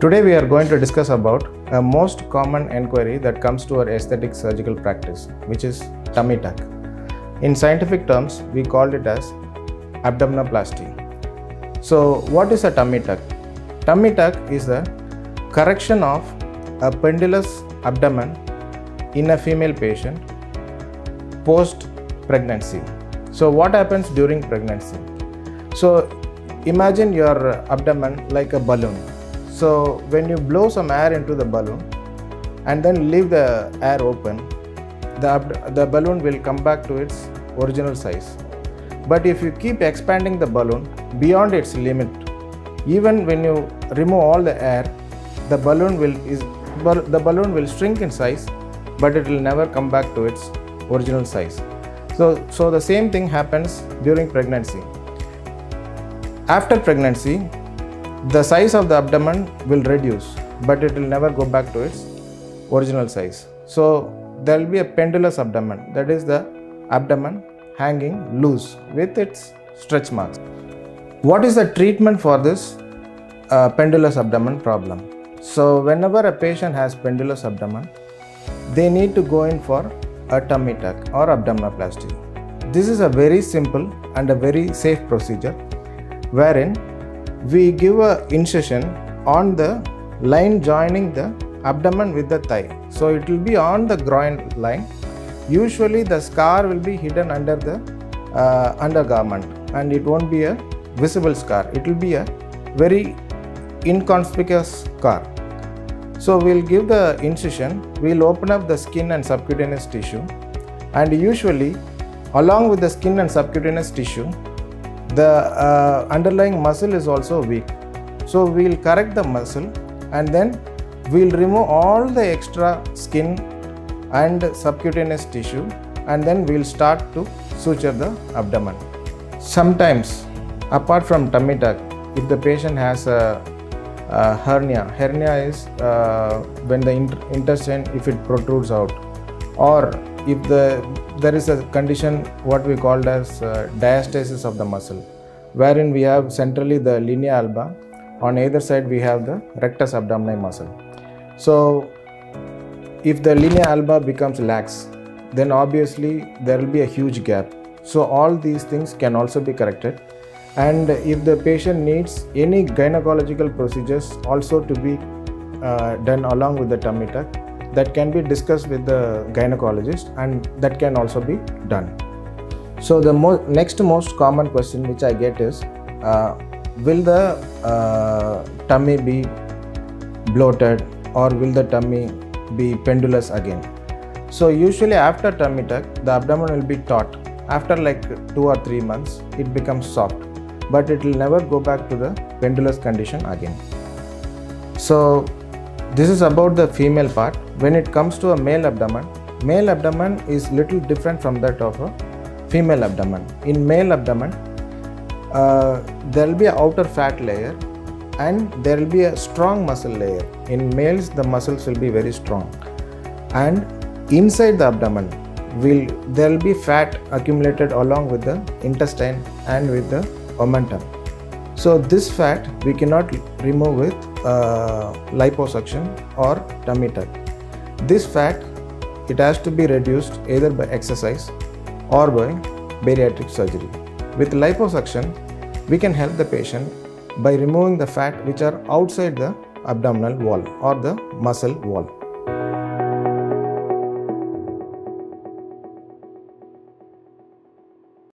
Today we are going to discuss about a most common inquiry that comes to our aesthetic surgical practice, which is tummy tuck. In scientific terms, we call it as abdominoplasty. So what is a tummy tuck? Tummy tuck is the correction of a pendulous abdomen in a female patient post pregnancy. So what happens during pregnancy? So imagine your abdomen like a balloon. So when you blow some air into the balloon and then leave the air open, the balloon will come back to its original size. But if you keep expanding the balloon beyond its limit, even when you remove all the air, the balloon will shrink in size, but it will never come back to its original size. So the same thing happens during pregnancy. After pregnancy, the size of the abdomen will reduce, but it will never go back to its original size. So there will be a pendulous abdomen, that is the abdomen hanging loose with its stretch marks. What is the treatment for this pendulous abdomen problem? So whenever a patient has pendulous abdomen, they need to go in for a tummy tuck or abdominoplasty. This is a very simple and a very safe procedure wherein we give a incision on the line joining the abdomen with the thigh. So it will be on the groin line. Usually the scar will be hidden under the undergarment and it won't be a visible scar. It will be a very inconspicuous scar. So we'll give the incision, we'll open up the skin and subcutaneous tissue, and usually along with the skin and subcutaneous tissue, the underlying muscle is also weak. So we'll correct the muscle and then we'll remove all the extra skin and subcutaneous tissue, and then we'll start to suture the abdomen. Sometimes, apart from tummy tuck, if the patient has a hernia is when the intestine, if it protrudes out, or if there is a condition what we called as diastasis of the muscle, wherein we have centrally the linea alba, on either side we have the rectus abdominis muscle. So if the linea alba becomes lax, then obviously there will be a huge gap. So all these things can also be corrected. And if the patient needs any gynecological procedures also to be done along with the tummy tuck, that can be discussed with the gynecologist and that can also be done. So the next most common question which I get is, will the tummy be bloated or will the tummy be pendulous again? So usually after tummy tuck, the abdomen will be taut. After like 2 or 3 months, it becomes soft, but it will never go back to the pendulous condition again. So this is about the female part. When it comes to a male abdomen is little different from that of a female abdomen. In male abdomen, there will be an outer fat layer and there will be a strong muscle layer. In males, the muscles will be very strong, and inside the abdomen there will be fat accumulated along with the intestine and with the omentum. So this fat we cannot remove with liposuction or tummy tuck. This fat, it has to be reduced either by exercise or by bariatric surgery. With liposuction, we can help the patient by removing the fat which are outside the abdominal wall or the muscle wall.